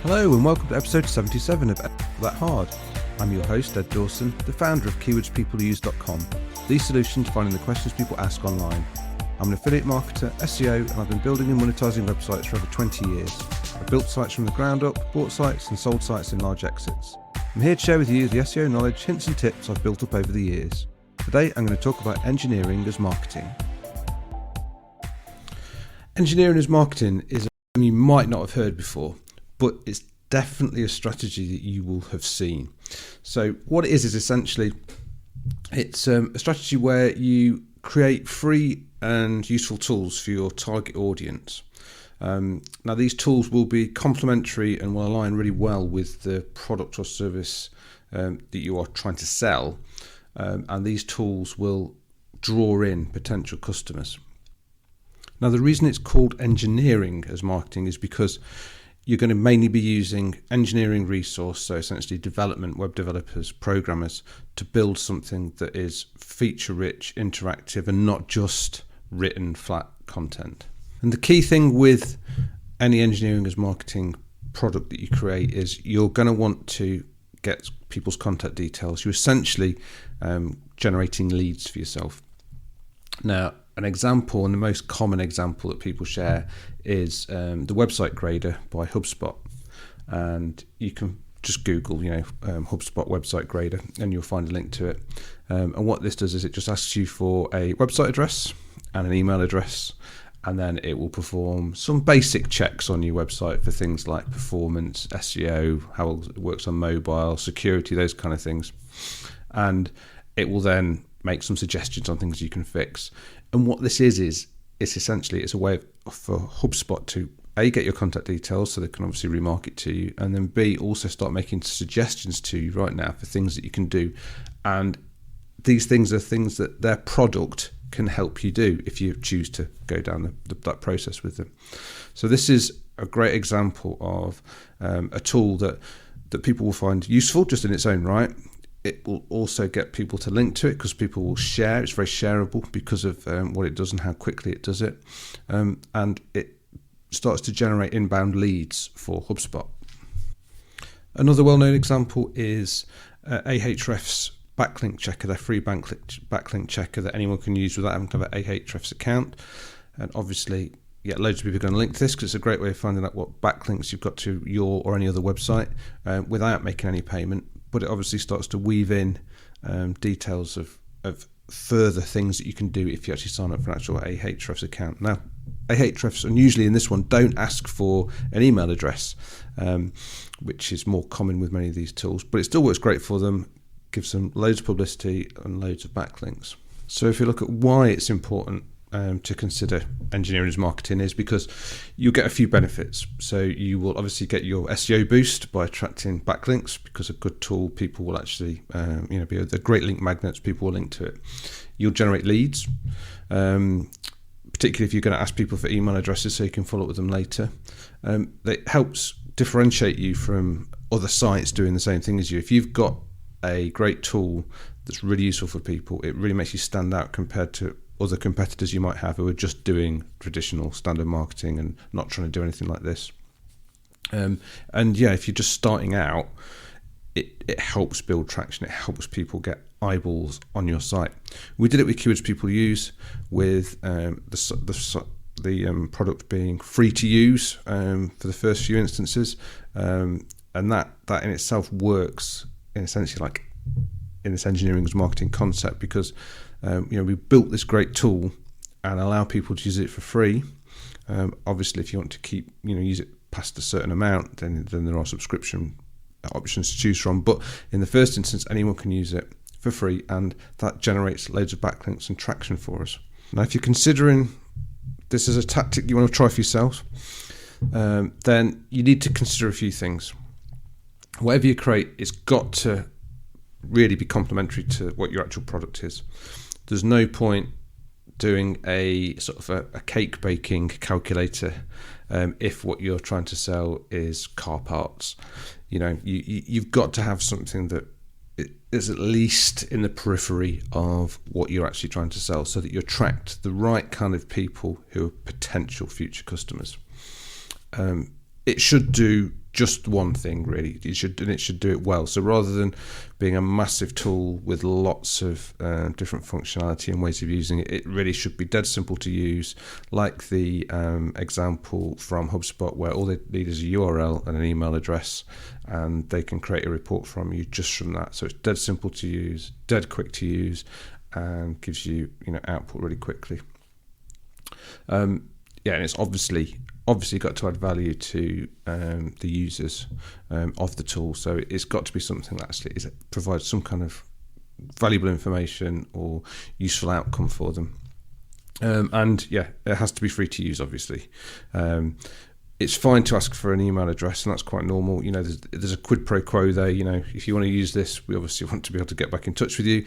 Hello and welcome to episode 77 of That Hard. I'm your host, Ed Dawson, the founder of keywordspeopleuse.com, the solution to finding the questions people ask online. I'm an affiliate marketer, SEO, and I've been building and monetizing websites for over 20 years. I've built sites from the ground up, bought sites and sold sites in large exits. I'm here to share with you the SEO knowledge, hints and tips I've built up over the years. Today I'm going to talk about engineering as marketing. Engineering as marketing is a term you might not have heard before, but it's definitely a strategy that you will have seen. So what it is essentially, it's a strategy where you create free and useful tools for your target audience. Now these tools will be complementary and will align really well with the product or service that you are trying to sell, and these tools will draw in potential customers. Now the reason it's called engineering as marketing is because you're going to mainly be using engineering resource, so essentially development, web developers, programmers, to build something that is feature rich, interactive, and not just written flat content. And the key thing with any engineering as marketing product that you create is you're going to want to get people's contact details. You're essentially generating leads for yourself. Now, an example, and the most common example that people share, is the website grader by HubSpot. And you can just Google, HubSpot website grader, and you'll find a link to it. And what this does is it just asks you for a website address and an email address, and then it will perform some basic checks on your website for things like performance, SEO, how it works on mobile, security, those kind of things. And it will then make some suggestions on things you can fix. And what this is it's essentially a way for HubSpot to A, get your contact details so they can obviously remarket to you, and then B, also start making suggestions to you right now for things that you can do. And these things are things that their product can help you do if you choose to go down that process with them. So this is a great example of a tool that people will find useful just in its own right. It will also get people to link to it because people will share. It's very shareable because of what it does and how quickly it does it. And it starts to generate inbound leads for HubSpot. Another well-known example is Ahrefs backlink checker, their free backlink checker that anyone can use without having to have an Ahrefs account. And obviously, loads of people are going to link to this because it's a great way of finding out what backlinks you've got to your or any other website without making any payment. But it obviously starts to weave in details of further things that you can do if you actually sign up for an actual Ahrefs account. Now, Ahrefs, and usually in this one, don't ask for an email address, which is more common with many of these tools, but it still works great for them, gives them loads of publicity and loads of backlinks. So if you look at why it's important to consider engineering as marketing, is because you'll get a few benefits. So you will obviously get your SEO boost by attracting backlinks, because a good tool, people will actually be the great link magnets, people will link to it. You'll generate leads, particularly if you're going to ask people for email addresses so you can follow up with them later. It helps differentiate you from other sites doing the same thing as you. If you've got a great tool that's really useful for people, it really makes you stand out compared to other competitors you might have who are just doing traditional standard marketing and not trying to do anything like this. If you're just starting out, it helps build traction. It helps people get eyeballs on your site. We did it with Keywords People Use, with the product being free to use for the first few instances, and that in itself works in essentially like in this engineering as marketing concept, because we built this great tool and allow people to use it for free. Obviously, if you want to keep use it past a certain amount, then there are subscription options to choose from. But in the first instance, anyone can use it for free, and that generates loads of backlinks and traction for us. Now, if you're considering this as a tactic you want to try for yourself, then you need to consider a few things. Whatever you create, it's got to really be complementary to what your actual product is. There's no point doing a sort of a cake baking calculator if what you're trying to sell is car parts. You've got to have something that is at least in the periphery of what you're actually trying to sell, so that you attract the right kind of people who are potential future customers. It should do just one thing really. It should do it well. So rather than being a massive tool with lots of different functionality and ways of using it, it really should be dead simple to use, like the example from HubSpot, where all they need is a URL and an email address, and they can create a report from you just from that. So it's dead simple to use, dead quick to use, and gives you output really quickly. And it's obviously got to add value to the users of the tool. So it's got to be something that actually provides some kind of valuable information or useful outcome for them. It has to be free to use, obviously. It's fine to ask for an email address, and that's quite normal. There's a quid pro quo there. If you want to use this, we obviously want to be able to get back in touch with you.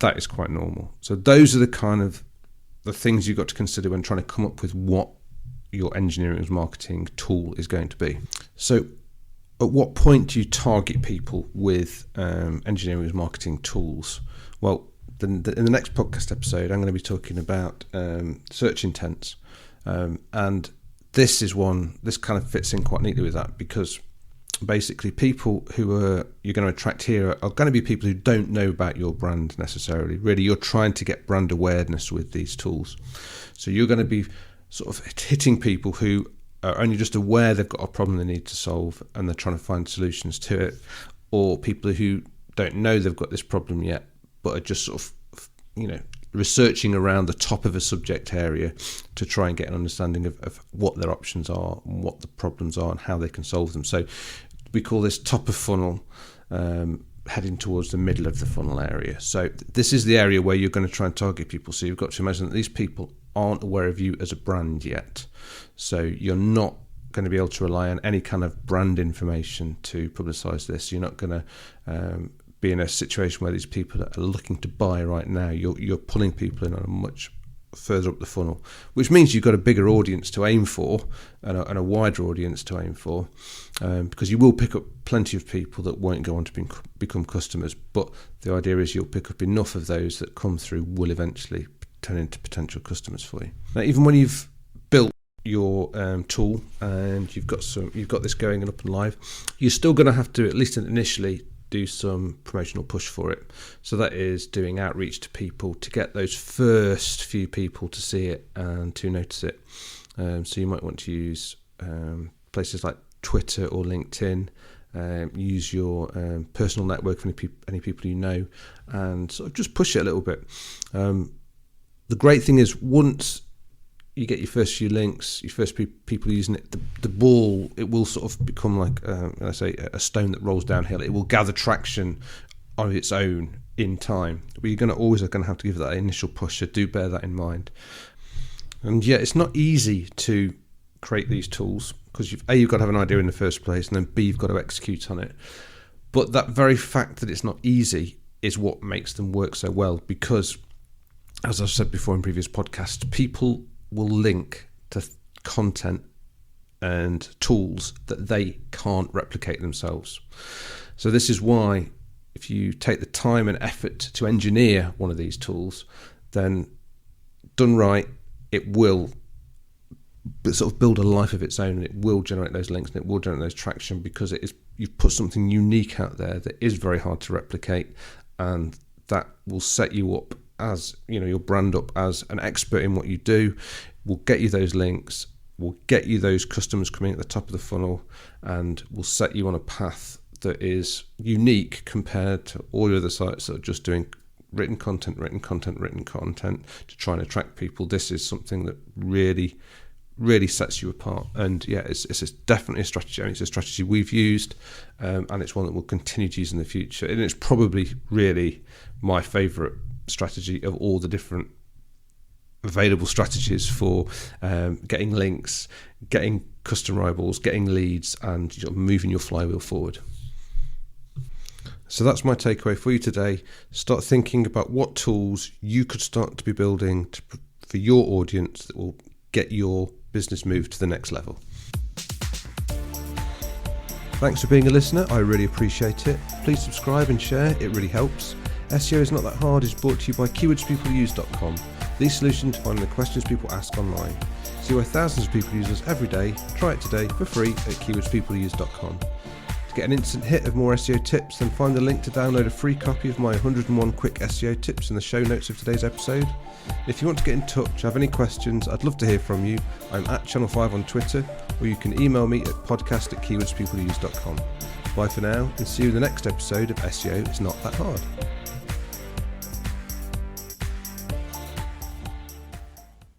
That is quite normal. So those are the things you've got to consider when trying to come up with what your engineering marketing tool is going to be. So at what point do you target people with engineering marketing tools? Well, in the next podcast episode, I'm going to be talking about search intents. And this kind of fits in quite neatly with that, because basically people who you're going to attract here are going to be people who don't know about your brand necessarily. Really, you're trying to get brand awareness with these tools. So you're going to be sort of hitting people who are only just aware they've got a problem they need to solve and they're trying to find solutions to it, or people who don't know they've got this problem yet but are just sort of researching around the top of a subject area to try and get an understanding of what their options are and what the problems are and how they can solve them. So we call this top of funnel, heading towards the middle of the funnel area. So this is the area where you're going to try and target people. So you've got to imagine that these people aren't aware of you as a brand yet. So you're not going to be able to rely on any kind of brand information to publicize this. You're not going to be in a situation where these people are looking to buy right now. You're pulling people in on a much further up the funnel, which means you've got a bigger audience to aim for and a wider audience to aim for, because you will pick up plenty of people that won't go on to become customers, but the idea is you'll pick up enough of those that come through will eventually turn into potential customers for you. Now, even when you've built your tool and you've got this going and up and live, you're still going to have to, at least initially, do some promotional push for it. So that is doing outreach to people to get those first few people to see it and to notice it. So you might want to use places like Twitter or LinkedIn, use your personal network of any people you know, and sort of just push it a little bit. The great thing is, once you get your first few links, your first people using it, the ball, it will sort of become like, a stone that rolls downhill. It will gather traction on its own in time. But you're always going to have to give that initial push, so do bear that in mind. And it's not easy to create these tools, because you've got to have an idea in the first place, and then B, you've got to execute on it. But that very fact that it's not easy is what makes them work so well, because, as I've said before in previous podcasts, people will link to content and tools that they can't replicate themselves. So this is why, if you take the time and effort to engineer one of these tools, then done right, it will sort of build a life of its own, and it will generate those links and it will generate those traction, because you've put something unique out there that is very hard to replicate, and that will set you up as your brand up as an expert in what you do, will get you those links, will get you those customers coming at the top of the funnel, and will set you on a path that is unique compared to all the other sites that are just doing written content to try and attract people. This is something that really sets you apart. And it's definitely a strategy. I mean, it's a strategy we've used, and it's one that we'll continue to use in the future. And it's probably really my favourite strategy of all the different available strategies for getting links, getting customer eyeballs, getting leads, and moving your flywheel forward. So that's my takeaway for you today. Start thinking about what tools you could start to be building for your audience that will get your business moved to the next level. Thanks for being a listener. I really appreciate it. Please subscribe and share. It really helps. SEO is Not That Hard is brought to you by keywordspeopleuse.com, the solution to finding the questions people ask online. See why thousands of people use us every day. Try it today for free at keywordspeopleuse.com. To get an instant hit of more SEO tips, then find the link to download a free copy of my 101 quick SEO tips in the show notes of today's episode. If you want to get in touch, have any questions, I'd love to hear from you. I'm at Channel 5 on Twitter, or you can email me at podcast@keywordspeopleuse.com. Bye for now, and see you in the next episode of SEO It's Not That Hard.